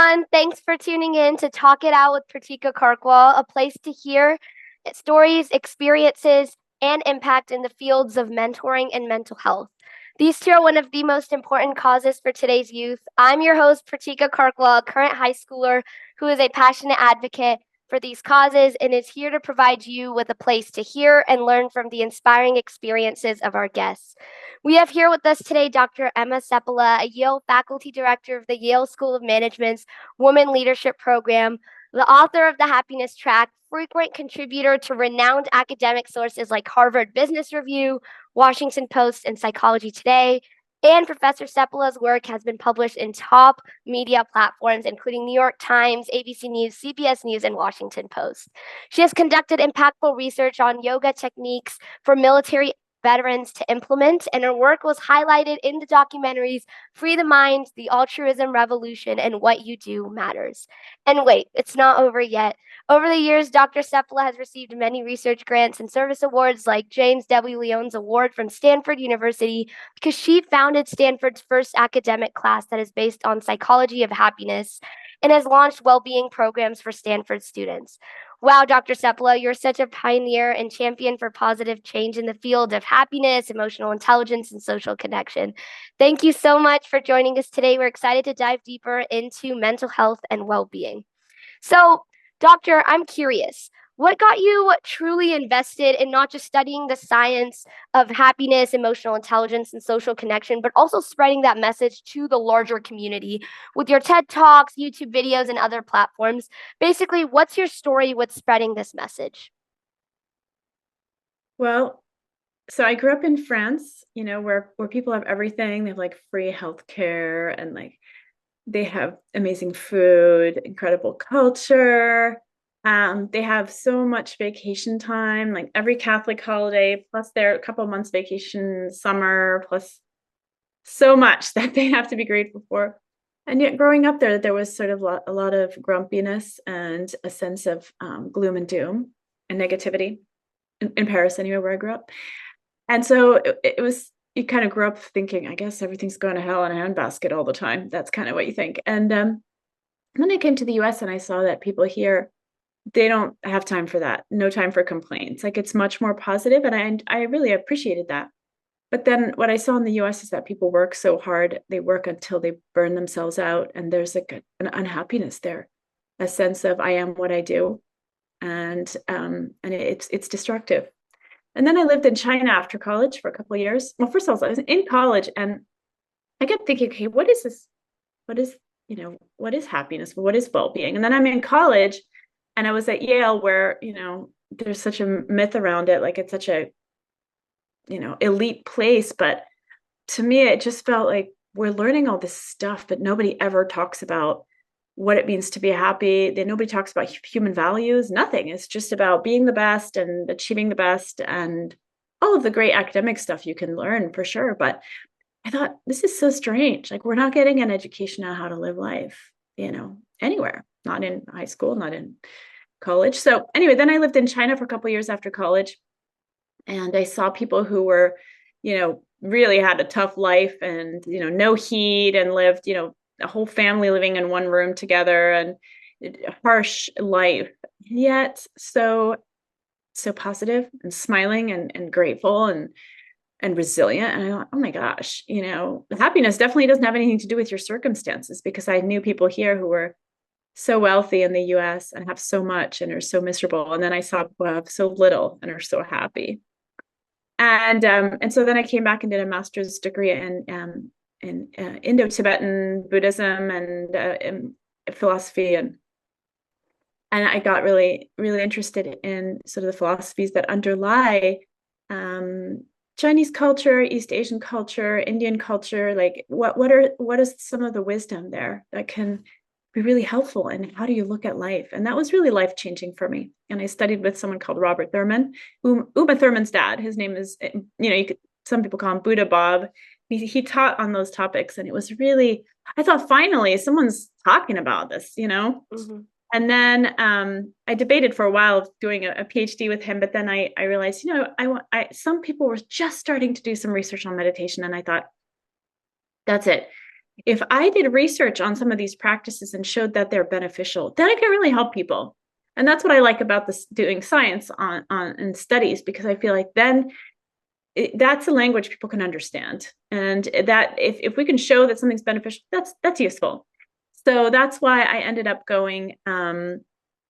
everyone. Thanks for tuning in to Talk It Out with Pratika Karkwal, a place to hear stories, experiences, and impact in the fields of mentoring and mental health. These two are one of the most important causes for today's youth. I'm your host, Pratika Karkwal, a current high schooler who is a passionate advocate for these causes and is here to provide you with a place to hear and learn from the inspiring experiences of our guests. We have here with us today Dr. Emma Seppala, a Yale faculty director of the Yale School of Management's Women Leadership Program, the author of the Happiness Track, frequent contributor to renowned academic sources like Harvard Business Review, Washington Post, and Psychology Today. And Professor Seppala's work has been published in top media platforms, including New York Times, ABC News, CBS News, and Washington Post. She has conducted impactful research on yoga techniques for military veterans to implement, and her work was highlighted in the documentaries Free the Mind, The Altruism Revolution, and What You Do Matters. And wait, it's not over yet. Over the years, Dr. Seppala has received many research grants and service awards like James W. Leone's Award from Stanford University because she founded Stanford's first academic class that is based on psychology of happiness and has launched well-being programs for Stanford students. Wow, Dr. Seppala, you're such a pioneer and champion for positive change in the field of happiness, emotional intelligence, and social connection. Thank you so much for joining us today. We're excited to dive deeper into mental health and well-being. So, Doctor, I'm curious, what got you truly invested in not just studying the science of happiness, emotional intelligence, and social connection, but also spreading that message to the larger community with your TED Talks, YouTube videos, and other platforms? Basically, what's your story with spreading this message? Well, so I grew up in France, where people have everything. They have like free healthcare and like they have amazing food, incredible culture. They have so much vacation time, like every Catholic holiday, plus their couple months vacation, summer, plus so much that they have to be grateful for. And yet growing up there was sort of a lot of grumpiness and a sense of gloom and doom and negativity in Paris, anyway, where I grew up. And so it was, you kind of grew up thinking, I guess everything's going to hell in a handbasket all the time. That's kind of what you think. And then I came to the US and I saw that people here, they don't have time for that. No time for complaints. Like it's much more positive, and I really appreciated that. But then what I saw in the US is that people work so hard, they work until they burn themselves out. And there's like an unhappiness there, a sense of I am what I do. And it's destructive. And then I lived in China after college for a couple of years. Well, first of all, I was in college and I kept thinking, okay, what is this? What is happiness? What is well-being? And then I'm in college and I was at Yale where, there's such a myth around it. Like it's such a, elite place. But to me, it just felt like we're learning all this stuff, but nobody ever talks about what it means to be happy. Nobody talks about human values, nothing. It's just about being the best and achieving the best and all of the great academic stuff you can learn for sure. But I thought, this is so strange. Like we're not getting an education on how to live life, anywhere, not in high school, not in college. So anyway, then I lived in China for a couple of years after college. And I saw people who were, really had a tough life and, no heat and lived, a whole family living in one room together and harsh life, yet so positive and smiling and grateful and resilient. And I thought, oh my gosh, happiness definitely doesn't have anything to do with your circumstances, because I knew people here who were so wealthy in the US and have so much and are so miserable. And then I saw people have so little and are so happy. And so then I came back and did a master's degree in Indo-Tibetan Buddhism and philosophy, and I got really, really interested in sort of the philosophies that underlie Chinese culture, East Asian culture, Indian culture. Like what is some of the wisdom there that can be really helpful, and how do you look at life? And that was really life-changing for me. And I studied with someone called Robert Thurman, Uma Thurman's dad. His name is, some people call him Buddha Bob. He taught on those topics, and it was really, I thought, finally someone's talking about this, Mm-hmm. And then I debated for a while doing a PhD with him, but then I realized, some people were just starting to do some research on meditation, and I thought, that's it. if I did research on some of these practices and showed that they're beneficial, then I can really help people. And that's what I like about this doing science on and studies, because I feel like then that's a language people can understand. And that if we can show that something's beneficial, that's useful. So that's why I ended up going on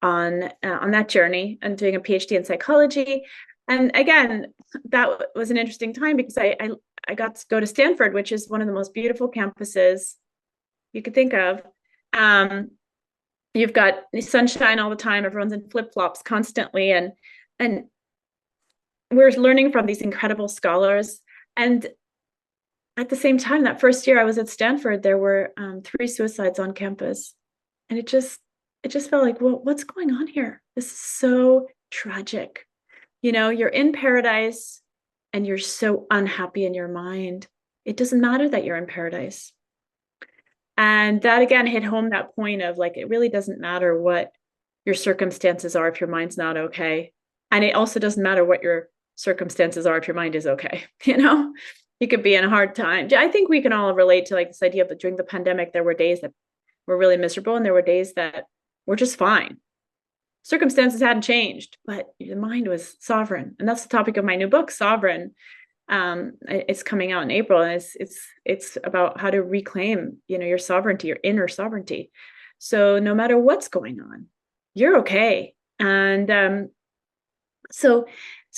that journey and doing a PhD in psychology. And again, that was an interesting time because I got to go to Stanford, which is one of the most beautiful campuses you could think of. You've got sunshine all the time. Everyone's in flip-flops constantly, and we're learning from these incredible scholars. And at the same time, that first year I was at Stanford, there were 3 suicides on campus, and it just felt like, well, what's going on here? This is so tragic. You're in paradise and you're so unhappy in your mind. It doesn't matter that you're in paradise. And that again hit home that point of like, it really doesn't matter what your circumstances are if your mind's not okay. And it also doesn't matter what your circumstances are if your mind is okay. You could be in a hard time. I think we can all relate to like this idea of during the pandemic, there were days that were really miserable and there were days that were just fine. Circumstances hadn't changed, but the mind was sovereign. And that's the topic of my new book, Sovereign. It's coming out in April, and it's about how to reclaim, your sovereignty, your inner sovereignty. So no matter what's going on, you're okay. And so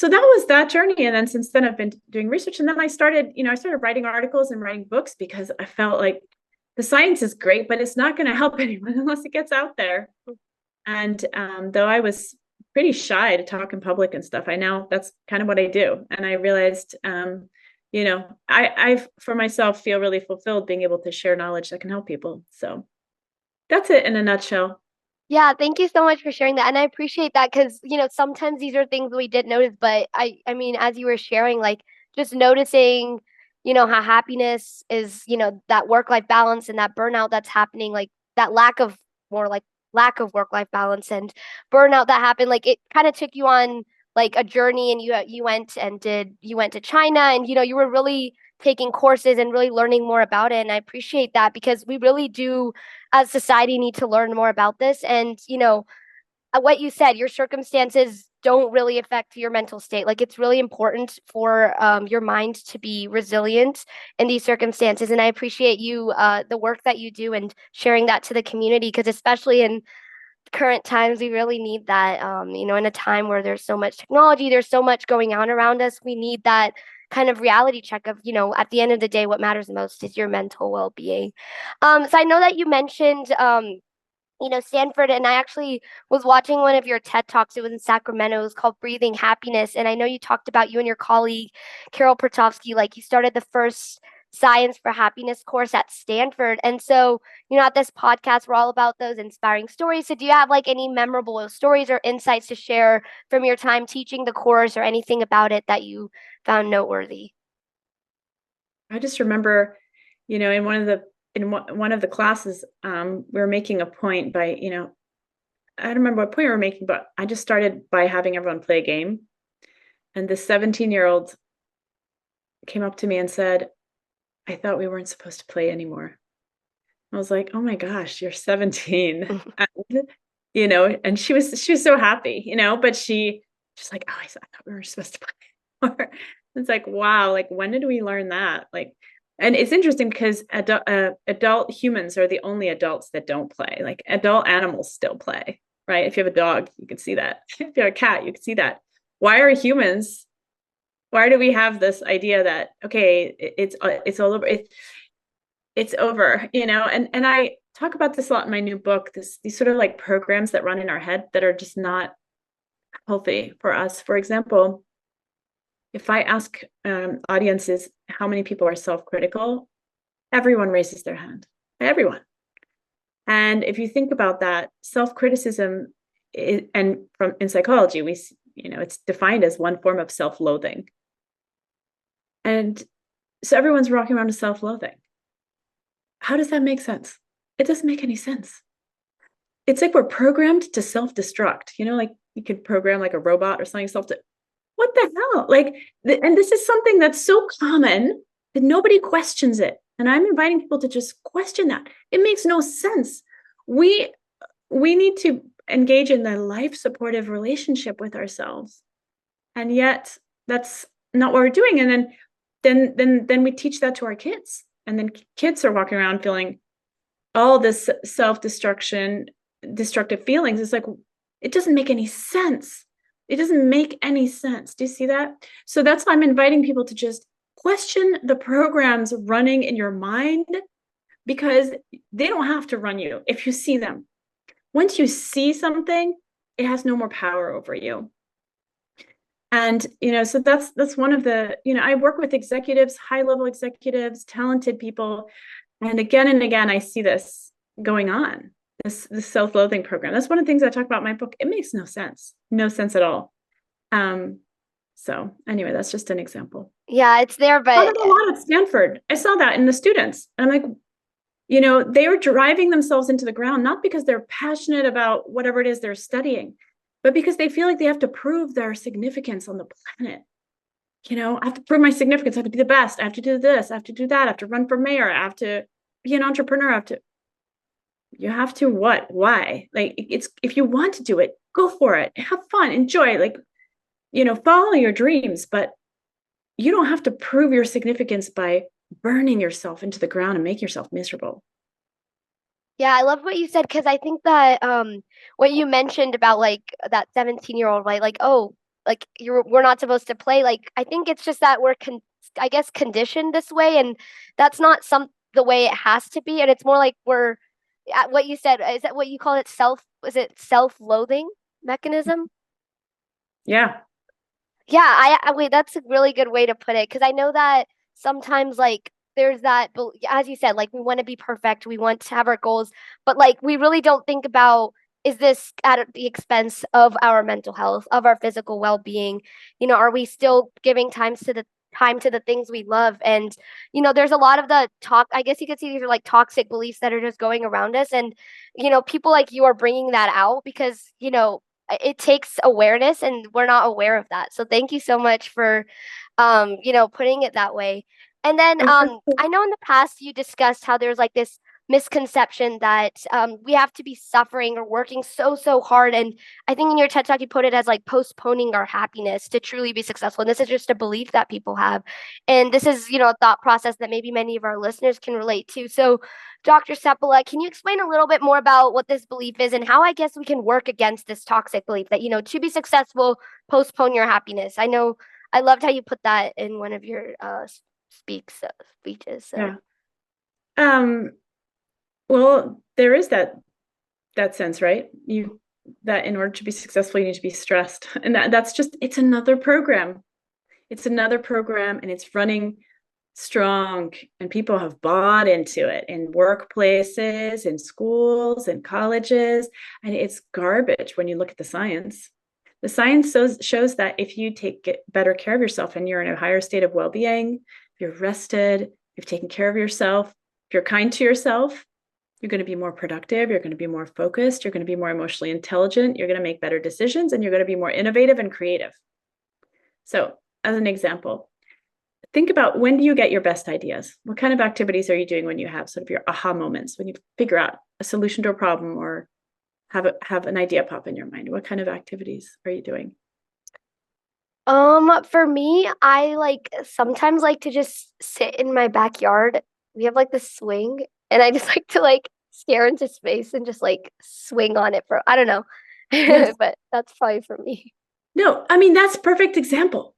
that was that journey. And then since then I've been doing research, and then I started writing articles and writing books because I felt like the science is great, but it's not going to help anyone unless it gets out there. And though I was pretty shy to talk in public and stuff, that's kind of what I do. And I realized, I for myself feel really fulfilled being able to share knowledge that can help people. So that's it in a nutshell. Yeah, thank you so much for sharing that. And I appreciate that because, sometimes these are things we did notice, but I mean, as you were sharing, like just noticing, how happiness is, that work-life balance and that burnout that's happening, like that lack of work-life balance and burnout that happened, like it kind of took you on like a journey, and you went to China, and you were really taking courses and really learning more about it. And I appreciate that because we really do as society need to learn more about this. And what you said, your circumstances don't really affect your mental state. Like it's really important for your mind to be resilient in these circumstances. And I appreciate you, the work that you do and sharing that to the community, because especially in current times, we really need that. In a time where there's so much technology, there's so much going on around us, we need that kind of reality check of, at the end of the day, what matters most is your mental well-being. So I know that you mentioned Stanford, and I actually was watching one of your TED Talks. It was in Sacramento. It was called Breathing Happiness. And I know you talked about you and your colleague, Carol Pertovsky, like you started the first Science for Happiness course at Stanford. And so, at this podcast, we're all about those inspiring stories. So do you have like any memorable stories or insights to share from your time teaching the course or anything about it that you found noteworthy? I just remember, in one of the classes, we were making a point by, I don't remember what point we were making, but I just started by having everyone play a game. And this 17-year-old came up to me and said, I thought we weren't supposed to play anymore. I was like, oh my gosh, you're 17. And she was so happy, but she's like, oh, I thought we were supposed to play more. It's like, wow, like when did we learn that? Like, and it's interesting because adult humans are the only adults that don't play. Like adult animals still play, right? If you have a dog, you can see that. If you have a cat, you can see that. Why do we have this idea that, okay, it's all over, it's over, and I talk about this a lot in my new book, these sort of like programs that run in our head that are just not healthy for us. For example, if I ask audiences how many people are self-critical, everyone raises their hand. Everyone. And if you think about that, self-criticism and in psychology, it's defined as one form of self-loathing. And so everyone's walking around with self-loathing. How does that make sense? It doesn't make any sense. It's like we're programmed to self-destruct, like you could program like a robot or something what the hell? Like, and this is something that's so common that nobody questions it. And I'm inviting people to just question that. It makes no sense. We need to engage in the life supportive relationship with ourselves. And yet that's not what we're doing. And then we teach that to our kids. And then kids are walking around feeling all this self-destruction, destructive feelings. It's like, it doesn't make any sense. It doesn't make any sense. Do you see that? So that's why I'm inviting people to just question the programs running in your mind, because they don't have to run you if you see them. Once you see something, it has no more power over you. And, so that's one of the, I work with executives, high-level executives, talented people. And again, I see this going on, this self-loathing program. That's one of the things I talk about in my book. It makes no sense at all. So anyway, that's just an example. Yeah, it's there, I saw but that a lot at Stanford. I saw that in the students. And I'm like, they are driving themselves into the ground, not because they're passionate about whatever it is they're studying, but because they feel like they have to prove their significance on the planet. I have to prove my significance. I have to be the best. I have to do this. I have to do that. I have to run for mayor. I have to be an entrepreneur. You have to what? Why? Like, it's, if you want to do it, go for it. Have fun, enjoy, follow your dreams, but you don't have to prove your significance by burning yourself into the ground and make yourself miserable. yeah, I love what you said because I think that what you mentioned about like that 17-year-old, right? Like, oh, like we're not supposed to play. Like, I think it's just that I guess conditioned this way, and that's not the way it has to be. And it's more like we're what you said, is that what you call it? Is it self-loathing mechanism? Yeah. Yeah, I wait, that's a really good way to put it because I know that sometimes like there's that as you said, like we want to be perfect, we want to have our goals, but like we really don't think about, is this at the expense of our mental health, of our physical well-being? Are we still giving time to the things we love? And there's a lot of the talk, I guess you could see these are like toxic beliefs that are just going around us, and people like you are bringing that out because it takes awareness and we're not aware of that. So thank you so much for putting it that way. And then I know in the past you discussed how there's like this misconception that we have to be suffering or working so hard. And I think in your TED Talk you put it as like postponing our happiness to truly be successful. And this is just a belief that people have. And this is, a thought process that maybe many of our listeners can relate to. So Dr. Seppala, can you explain a little bit more about what this belief is and how I guess we can work against this toxic belief that, to be successful, postpone your happiness? I know I loved how you put that in one of your speeches. So. Yeah. Well, there is that sense, right? That in order to be successful, you need to be stressed. And that's just, it's another program. It's another program, and it's running strong, and people have bought into it in workplaces, in schools, in colleges, and it's garbage when you look at the science. The science shows that if you get better care of yourself and you're in a higher state of well-being, if you're rested, you've taken care of yourself, if you're kind to yourself, you're going to be more productive, you're going to be more focused, you're going to be more emotionally intelligent, you're going to make better decisions, and you're going to be more innovative and creative. So, as an example, think about, when do you get your best ideas? What kind of activities are you doing when you have sort of your aha moments, when you figure out a solution to a problem or have an idea pop in your mind? What kind of activities are you doing? For me, I like sometimes like to just sit in my backyard. We have like the swing, and I just like to like stare into space and just like swing on it for, I don't know. Yes. But that's probably for me. No, I mean, that's a perfect example.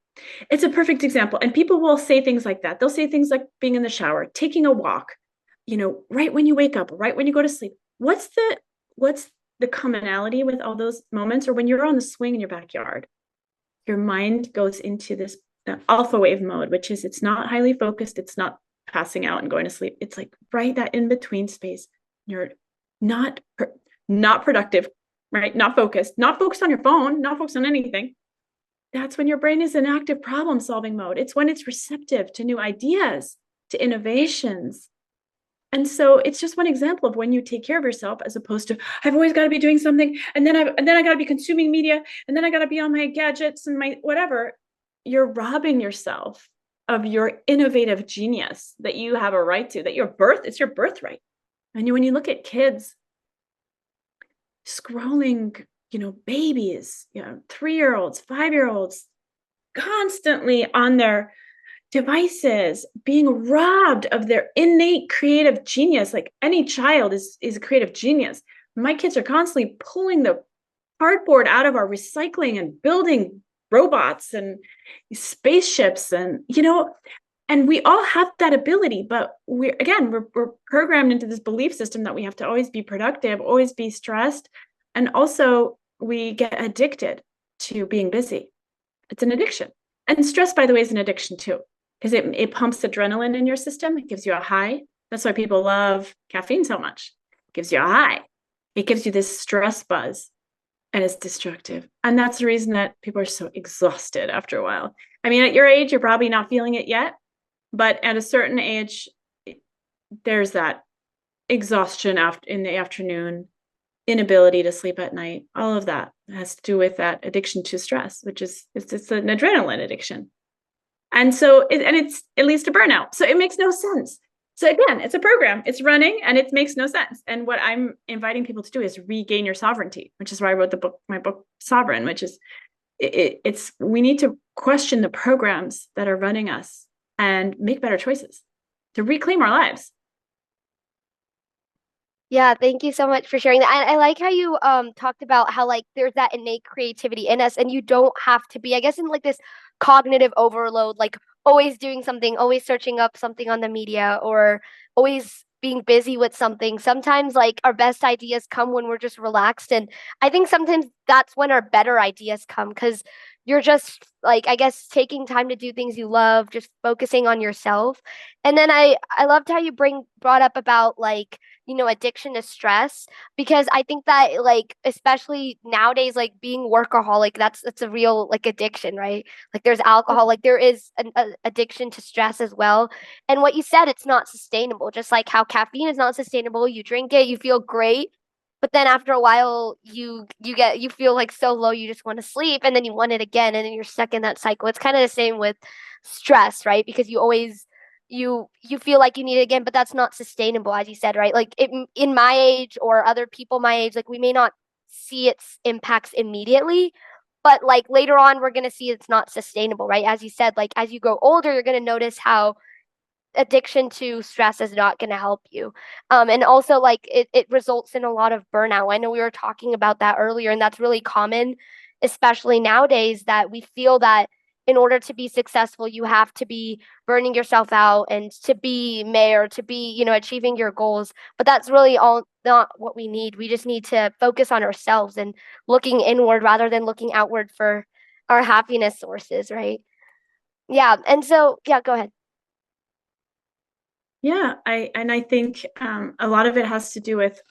It's a perfect example. And people will say things like that. They'll say things like being in the shower, taking a walk, right when you wake up, right when you go to sleep. What's the commonality with all those moments? Or when you're on the swing in your backyard, your mind goes into this alpha wave mode, which is, it's not highly focused. It's not passing out and going to sleep. It's like right that in between space. You're not productive, right? Not focused on your phone, not focused on anything. That's when your brain is in active problem solving mode. It's when it's receptive to new ideas, to innovations. And so it's just one example of when you take care of yourself, as opposed to, I've always got to be doing something, and then I got to be consuming media, and then I got to be on my gadgets and my whatever. You're robbing yourself of your innovative genius that you have a right to, that it's your birthright. And when you look at kids scrolling, babies, 3-year-olds, 5-year-olds, constantly on their devices, being robbed of their innate creative genius. Like any child is a creative genius. My kids are constantly pulling the cardboard out of our recycling and building robots and spaceships, and we all have that ability, but we're programmed into this belief system that we have to always be productive, always be stressed, and also we get addicted to being busy. It's an addiction. And stress, by the way, is an addiction too, because it pumps adrenaline in your system. It gives you a high. That's why people love caffeine so much. It gives you a high. It gives you this stress buzz, and it's destructive. And that's the reason that people are so exhausted after a while. I mean, at your age, you're probably not feeling it yet, but at a certain age, there's that exhaustion in the afternoon, inability to sleep at night. All of that has to do with that addiction to stress, which is it's an adrenaline addiction. And so it leads to burnout. So it makes no sense. So again, it's a program, it's running, and it makes no sense. And what I'm inviting people to do is regain your sovereignty, which is why I wrote my book, Sovereign, which is we need to question the programs that are running us and make better choices to reclaim our lives. Yeah, thank you so much for sharing that. I like how you talked about how like there's that innate creativity in us and you don't have to be, I guess, in like this cognitive overload, like always doing something, always searching up something on the media or always being busy with something. Sometimes like our best ideas come when we're just relaxed, and I think sometimes that's when our better ideas come because you're just like, I guess, taking time to do things you love, just focusing on yourself. And then I loved how you brought up about like, addiction to stress, because I think that like especially nowadays, like being workaholic, that's a real like addiction, right? Like there's alcohol, like there is an addiction to stress as well. And what you said, it's not sustainable. Just like how caffeine is not sustainable, you drink it, you feel great, but then after a while you feel like so low you just want to sleep, and then you want it again, and then you're stuck in that cycle. It's kind of the same with stress, right? Because you always you feel like you need it again, but that's not sustainable, as you said, right? Like in my age or other people my age, like we may not see its impacts immediately, but like later on we're going to see it's not sustainable, right? As you said, like as you grow older you're going to notice how addiction to stress is not going to help you. And also like it results in a lot of burnout. I know we were talking about that earlier, and that's really common, especially nowadays, that we feel that in order to be successful you have to be burning yourself out and to be mayor, to be, achieving your goals, but that's really all not what we need. We just need to focus on ourselves and looking inward rather than looking outward for our happiness sources, right? Yeah, and so yeah, go ahead. Yeah, I think a lot of it has to do with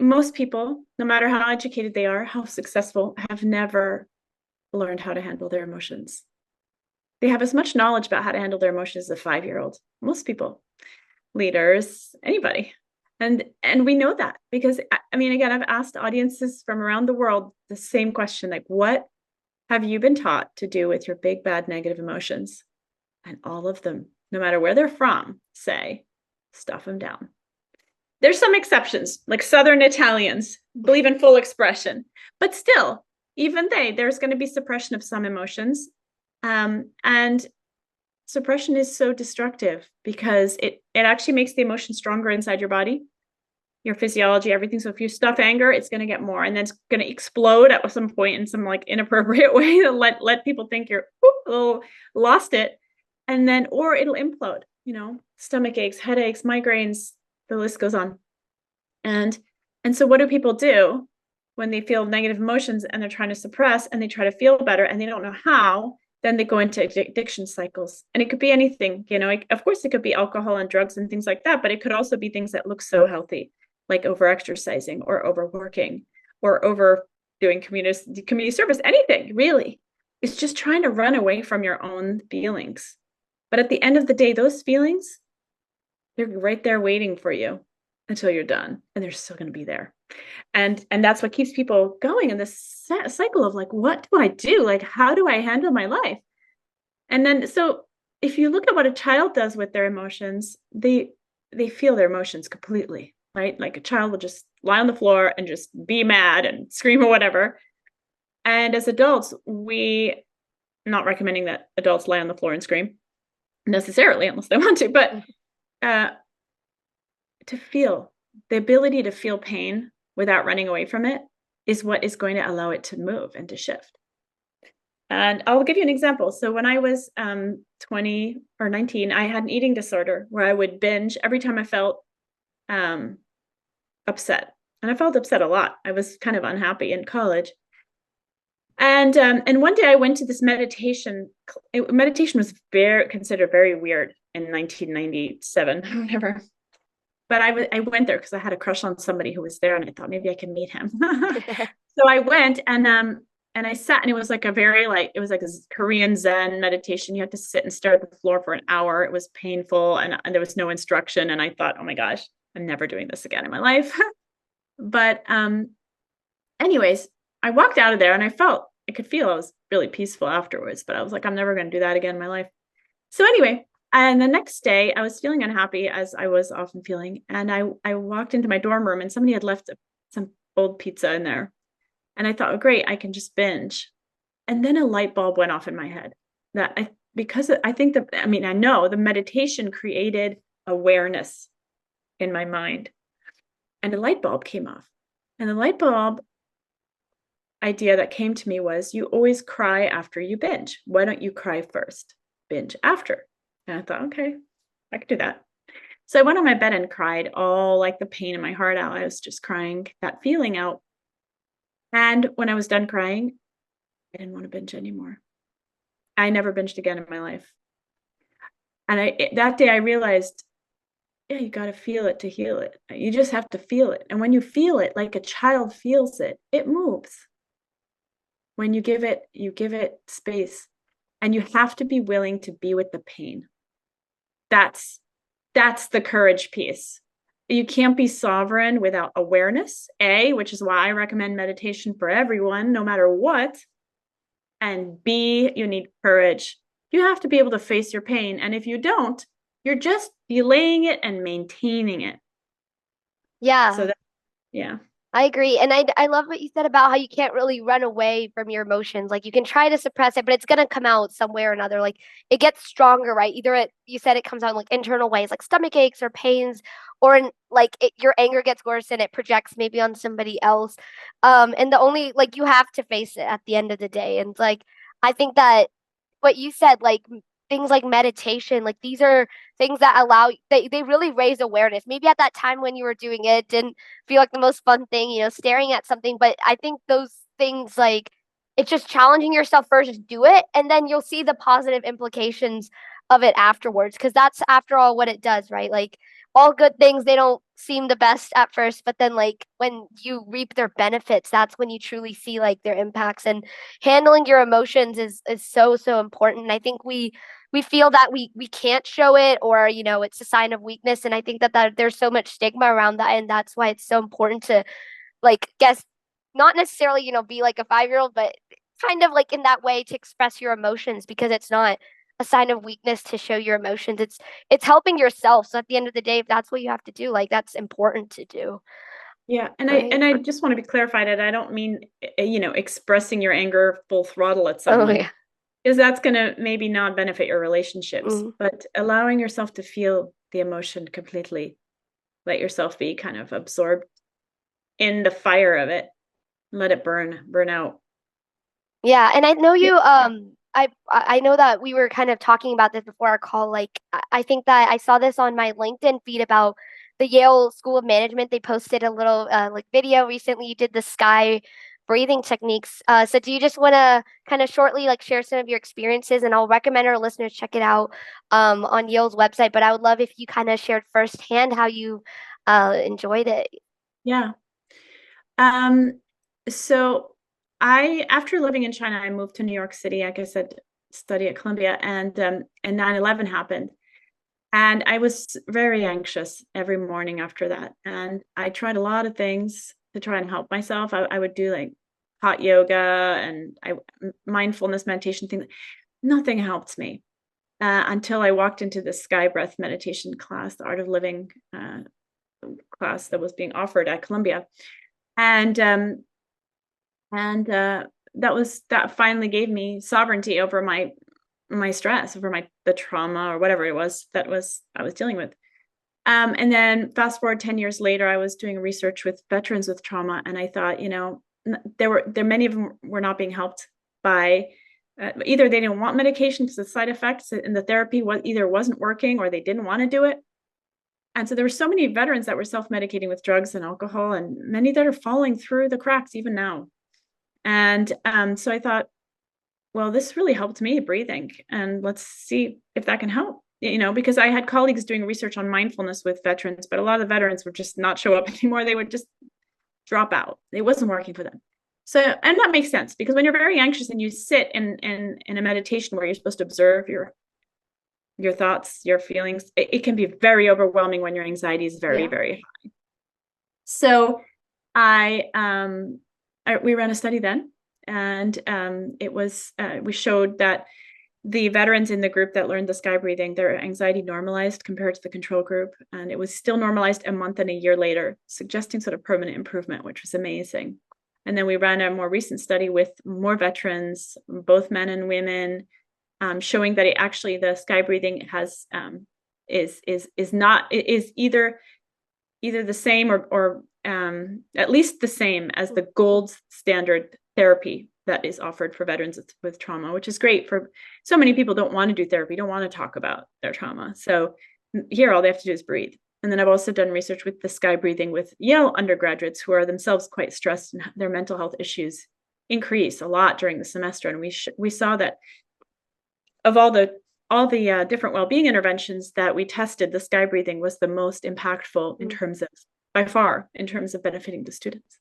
most people, no matter how educated they are, how successful, have never learned how to handle their emotions. They have as much knowledge about how to handle their emotions as a 5-year-old. Most people, leaders, anybody. And we know that because I mean, again, I've asked audiences from around the world the same question, like, what have you been taught to do with your big, bad, negative emotions? And all of them, no matter where they're from, say, stuff them down. There's some exceptions, like Southern Italians believe in full expression, but still, even there's going to be suppression of some emotions. And suppression is so destructive because it actually makes the emotion stronger inside your body, your physiology, everything. So if you stuff anger, it's going to get more, and then it's going to explode at some point in some like inappropriate way to let people think you're lost it, and then or it'll implode. Stomach aches, headaches, migraines, the list goes on. And so what do people do when they feel negative emotions and they're trying to suppress and they try to feel better and they don't know how? Then they go into addiction cycles, and it could be anything. Of course it could be alcohol and drugs and things like that, but it could also be things that look so healthy, like over exercising or overworking or over doing community service. Anything really. It's just trying to run away from your own feelings. But at the end of the day, those feelings, they're right there waiting for you until you're done, and they're still going to be there. And that's what keeps people going in this cycle of like, what do I do? Like, how do I handle my life? And then, so if you look at what a child does with their emotions, they feel their emotions completely, right? Like a child will just lie on the floor and just be mad and scream or whatever. And as adults, we not recommending that adults lie on the floor and scream necessarily unless they want to, but uh, to feel the ability to feel pain without running away from it is what is going to allow it to move and to shift. And I'll give you an example. So when I was 20 or 19, I had an eating disorder where I would binge every time I felt um, upset. And I felt upset a lot. I was kind of unhappy in college. And one day I went to this meditation. Meditation was considered very weird in 1997 or whatever. But I went there because I had a crush on somebody who was there, and I thought maybe I can meet him. So I went and I sat, and it was like it was like a Korean Zen meditation. You had to sit and stare at the floor for an hour. It was painful, and there was no instruction. And I thought, oh my gosh, I'm never doing this again in my life. But anyways, I walked out of there, and I could feel I was really peaceful afterwards. But I was like, I'm never going to do that again in my life. So anyway, and the next day I was feeling unhappy, as I was often feeling, and I walked into my dorm room, and somebody had left some old pizza in there. And I thought, oh, great, I can just binge. And then a light bulb went off in my head that I think that, I mean, I know the meditation created awareness in my mind, and a light bulb came off. And the light bulb idea that came to me was, you always cry after you binge. Why don't you cry first, binge after? And I thought, okay, I could do that. So I went on my bed and cried all like the pain in my heart out. I was just crying that feeling out. And when I was done crying, I didn't want to binge anymore. I never binged again in my life. And that day I realized, yeah, you got to feel it to heal it. You just have to feel it. And when you feel it like a child feels it, it moves. When you give it space, and you have to be willing to be with the pain. That's the courage piece. You can't be sovereign without awareness, which is why I recommend meditation for everyone, no matter what. And B, you need courage. You have to be able to face your pain. And if you don't, you're just delaying it and maintaining it. Yeah. So yeah. I agree. And I love what you said about how you can't really run away from your emotions. Like you can try to suppress it, but it's gonna come out some way or another. Like it gets stronger, right? You said it comes out in like internal ways, like stomach aches or pains, or in like your anger gets worse and it projects maybe on somebody else. And the only like you have to face it at the end of the day. And like I think that what you said, like things like meditation, like these are things that they really raise awareness. Maybe at that time when you were doing it, didn't feel like the most fun thing, staring at something. But I think those things like it's just challenging yourself first, just do it, and then you'll see the positive implications of it afterwards. Because that's after all what it does, right? Like all good things, they don't seem the best at first, but then like when you reap their benefits, that's when you truly see like their impacts. And handling your emotions is so important. And I think we feel that we can't show it, or it's a sign of weakness. And I think that there's so much stigma around that, and that's why it's so important to like guess not necessarily be like a 5-year-old, but kind of like in that way to express your emotions, because it's not a sign of weakness to show your emotions. It's helping yourself. So at the end of the day, if that's what you have to do, like that's important to do, Yeah, and right? I just want to be clarified that I don't mean expressing your anger full throttle at Oh someone, yeah. because that's going to maybe not benefit your relationships, Mm. but allowing yourself to feel the emotion completely, let yourself be kind of absorbed in the fire of it, let it burn out. Yeah, and I know Yeah. you I know that we were kind of talking about this before our call. Like I think that I saw this on my LinkedIn feed about the Yale School of Management. They posted a little like video recently. You did the sky breathing techniques. So do you just want to kind of shortly like share some of your experiences, and I'll recommend our listeners check it out on Yale's website, but I would love if you kind of shared firsthand how you enjoyed it. Yeah. Um, so after living in China, I moved to New York City, like I said, study at Columbia, and 9/11 happened. And I was very anxious every morning after that. And I tried a lot of things. to try and help myself. I would do like hot yoga and mindfulness meditation things. Nothing helped me until I walked into the sky breath meditation class, the Art of Living class that was being offered at Columbia, and that finally gave me sovereignty over my stress, over the trauma or whatever it was I was dealing with. And then fast forward 10 years later, I was doing research with veterans with trauma, and I thought, there many of them were not being helped by either they didn't want medication because the side effects and the therapy either wasn't working or they didn't want to do it. And so there were so many veterans that were self-medicating with drugs and alcohol, and many that are falling through the cracks even now. And so I thought, well, this really helped me breathing, and let's see if that can help. Because I had colleagues doing research on mindfulness with veterans, but a lot of the veterans would just not show up anymore. They would just drop out. It wasn't working for them. So, and that makes sense, because when you're very anxious and you sit in a meditation where you're supposed to observe your thoughts, your feelings, it can be very overwhelming when your anxiety is very, very high. So we ran a study then, and we showed that the veterans in the group that learned the sky breathing, their anxiety normalized compared to the control group, and it was still normalized a month and a year later, suggesting sort of permanent improvement, which was amazing. And then we ran a more recent study with more veterans, both men and women, showing that the sky breathing is either the same or at least the same as the gold standard therapy that is offered for veterans with trauma, which is great. For so many people don't want to do therapy, don't want to talk about their trauma. So here, all they have to do is breathe. And then I've also done research with the sky breathing with Yale undergraduates who are themselves quite stressed, and their mental health issues increase a lot during the semester. And we saw that of all the different well-being interventions that we tested, the sky breathing was the most impactful by far, in terms of benefiting the students.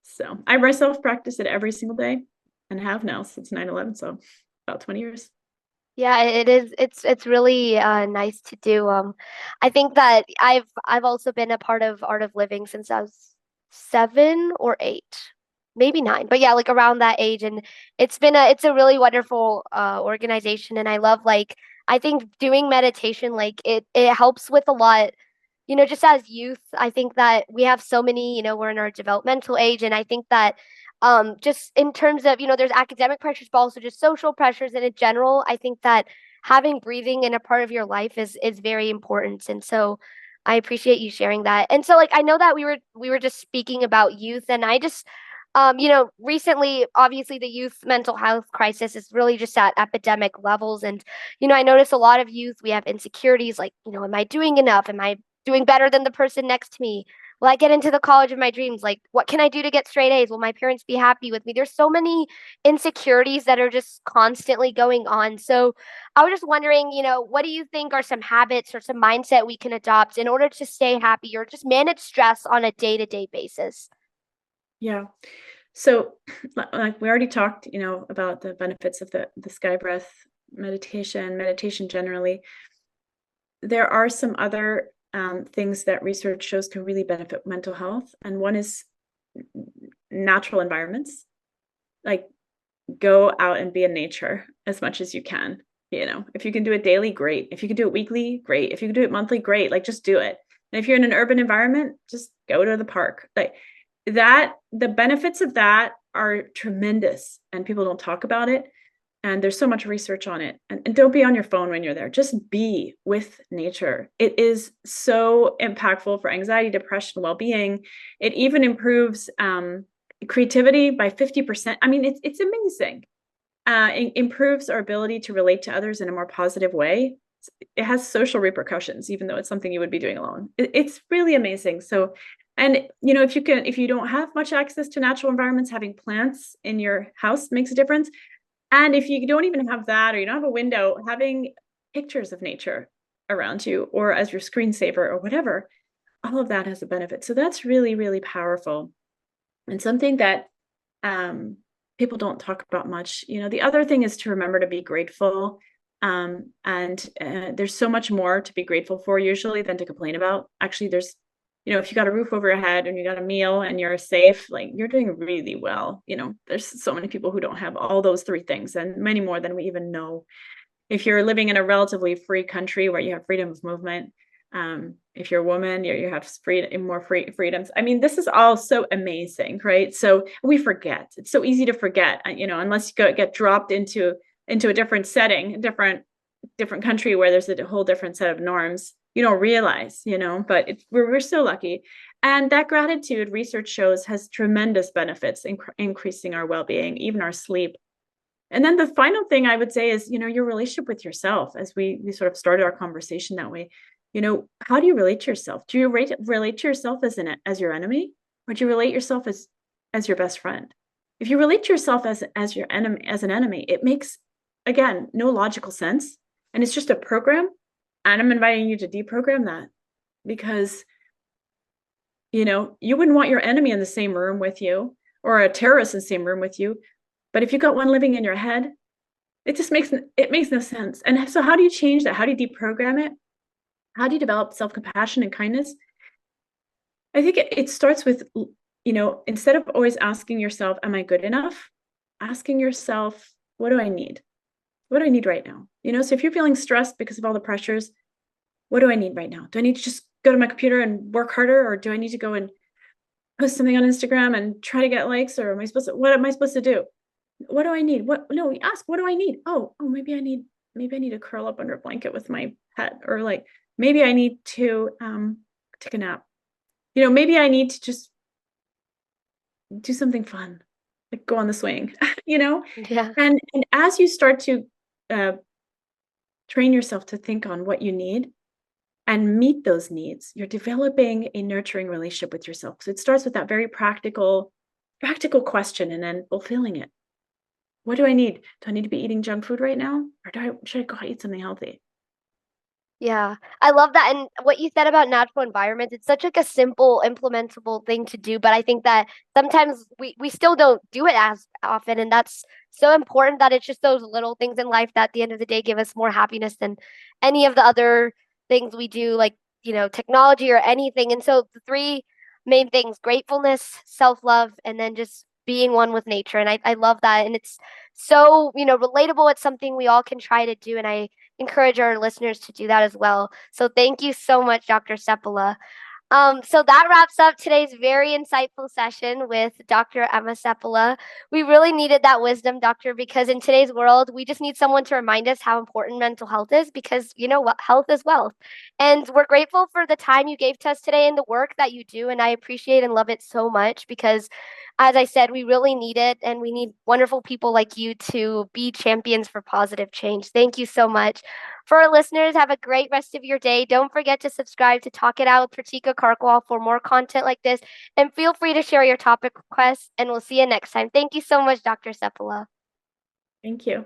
So I myself practice it every single day, and have now since 9/11, so about 20 years. Yeah, it is. It's really nice to do. I think that I've also been a part of Art of Living since I was 7 or 8, maybe 9, but yeah, like around that age. And it's a really wonderful organization, and I love, like, I think doing meditation, like it helps with a lot. Just as youth, I think that we have so many, we're in our developmental age, and I think that just in terms of, there's academic pressures, but also just social pressures. And in general, I think that having breathing in a part of your life is very important. And so I appreciate you sharing that. And so, like, I know that we were just speaking about youth, and I just recently, obviously, the youth mental health crisis is really just at epidemic levels. And, I notice a lot of youth, we have insecurities like, am I doing enough? Am I doing better than the person next to me? Will I get into the college of my dreams? Like, what can I do to get straight A's? Will my parents be happy with me? There's so many insecurities that are just constantly going on. So I was just wondering, what do you think are some habits or some mindset we can adopt in order to stay happy or just manage stress on a day-to-day basis? Yeah. So like we already talked, about the benefits of the sky breath meditation generally. There are some other things that research shows can really benefit mental health. And one is natural environments. Like, go out and be in nature as much as you can. If you can do it daily, great. If you can do it weekly, great. If you can do it monthly, great. Like, just do it. And if you're in an urban environment, just go to the park. Like that, the benefits of that are tremendous, and people don't talk about it. And there's so much research on it. And don't be on your phone when you're there. Just be with nature. It is so impactful for anxiety, depression, well-being. It even improves creativity by 50%. I mean, it's amazing. It improves our ability to relate to others in a more positive way. It has social repercussions, even though it's something you would be doing alone. It's really amazing. So, and if you don't have much access to natural environments, having plants in your house makes a difference. And if you don't even have that, or you don't have a window, having pictures of nature around you or as your screensaver or whatever, all of that has a benefit. So that's really, really powerful, and something that people don't talk about much. The other thing is to remember to be grateful. And there's so much more to be grateful for usually than to complain about. Actually, there's if you got a roof over your head and you got a meal and you're safe, like you're doing really well. There's so many people who don't have all those three things and many more than we even know. If you're living in a relatively free country where you have freedom of movement, if you're a woman, you have more freedoms. I mean, this is all so amazing, right? So we forget. It's so easy to forget, unless you get dropped into a different setting, different country where there's a whole different set of norms. You don't realize, but we're so lucky. And that gratitude, research shows, has tremendous benefits in increasing our well-being, even our sleep. And then the final thing I would say is, your relationship with yourself, as we sort of started our conversation that way. How do you relate to yourself? Do you relate to yourself as your enemy, or do you relate yourself as your best friend? If you relate to yourself as your enemy, as an enemy, it makes, again, no logical sense. And it's just a program. And I'm inviting you to deprogram that, because you wouldn't want your enemy in the same room with you, or a terrorist in the same room with you. But if you got one living in your head, it makes no sense. And so how do you change that? How do you deprogram it? How do you develop self-compassion and kindness? I think it starts with, instead of always asking yourself, am I good enough? Asking yourself, what do I need? What do I need right now? So if you're feeling stressed because of all the pressures, what do I need right now? Do I need to just go to my computer and work harder? Or do I need to go and post something on Instagram and try to get likes? Or what am I supposed to do? What do I need? No, ask, what do I need? Oh, maybe I need to curl up under a blanket with my pet, or like, maybe I need to take a nap. Maybe I need to just do something fun, like go on the swing, Yeah. and as you start to uh, train yourself to think on what you need and meet those needs, you're developing a nurturing relationship with yourself. So it starts with that very practical question, and then fulfilling it. What do I need? Do I need to be eating junk food right now? Or should I go eat something healthy? Yeah, I love that. And what you said about natural environments, it's such like a simple, implementable thing to do. But I think that sometimes we still don't do it as often. And that's so important, that it's just those little things in life that at the end of the day give us more happiness than any of the other things we do, like, technology or anything. And so the three main things: gratefulness, self-love, and then just being one with nature. And I love that. And it's so, relatable. It's something we all can try to do. And I encourage our listeners to do that as well. So thank you so much, Dr. Seppala. So that wraps up today's very insightful session with Dr. Emma Seppala. We really needed that wisdom, doctor, because in today's world, we just need someone to remind us how important mental health is, because you know what, health is wealth. And we're grateful for the time you gave to us today and the work that you do. And I appreciate and love it so much because, as I said, we really need it, and we need wonderful people like you to be champions for positive change. Thank you so much. For our listeners, have a great rest of your day. Don't forget to subscribe to Talk It Out with Pratika Karkwal for more content like this. And feel free to share your topic requests, and we'll see you next time. Thank you so much, Dr. Seppala. Thank you.